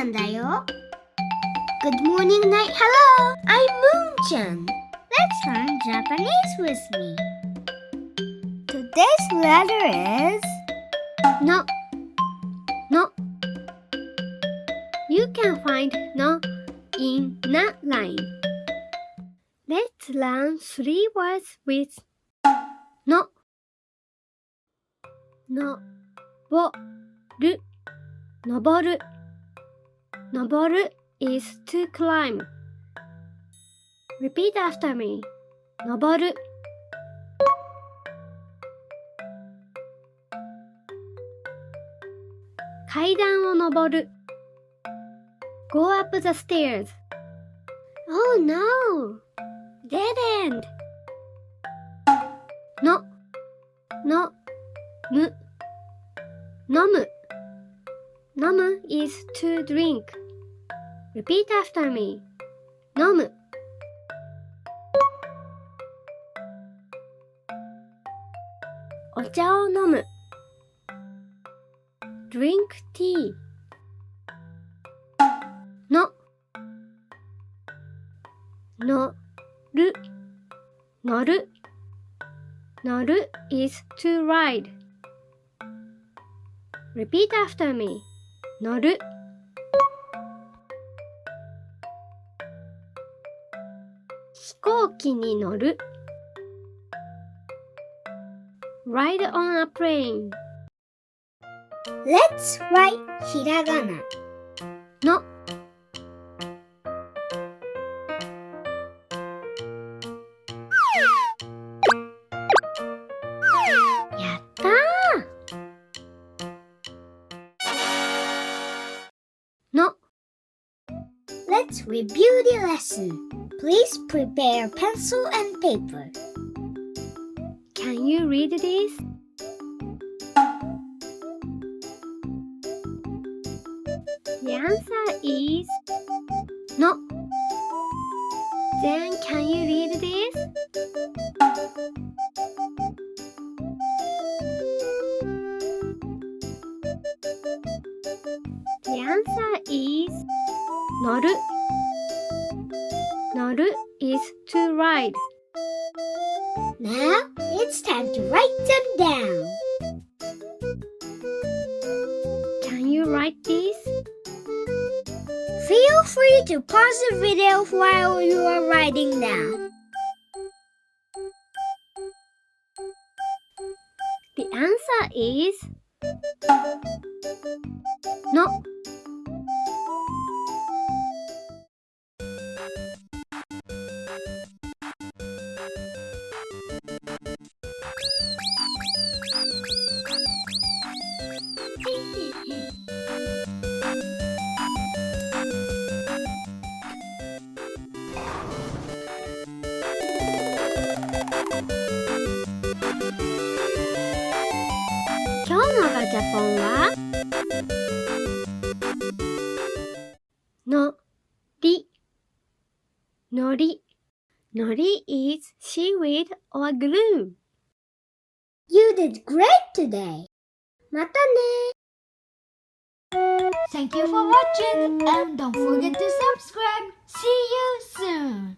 んだよ。Good morning, night, hello! I'm Moon-chan. Let's learn Japanese with me. Today's letter is no. No. You can find no in that line. Let's learn 3 words with no. Noboru. Noboru. Noboru is to climb. Repeat after me. Noboru. Kaidanを登る Go up the stairs. Oh no! Dead end. No. Mu. Nomu. Nomu is to drink. Repeat after me. Nomu. Ocha を飲む Drink tea. No. Noru. Noru. Noru is to ride. Repeat after me. Noru. Hikoukiに乗る Ride on a plane. Let's write hiragana. No. Yatta! No. Let's review the lesson. Please prepare pencil and paper. Can you read this? The answer is no. Then can you read this? The answer is noru. Noru is to ride. Now it's time to write them down. Can you write this? Feel free to pause the video while you are writing down. The answer is no.今日のガチャポンはのりのりのり is seaweed or glue. You did great today. またね. Thank you for watching and don't forget to subscribe. See you soon.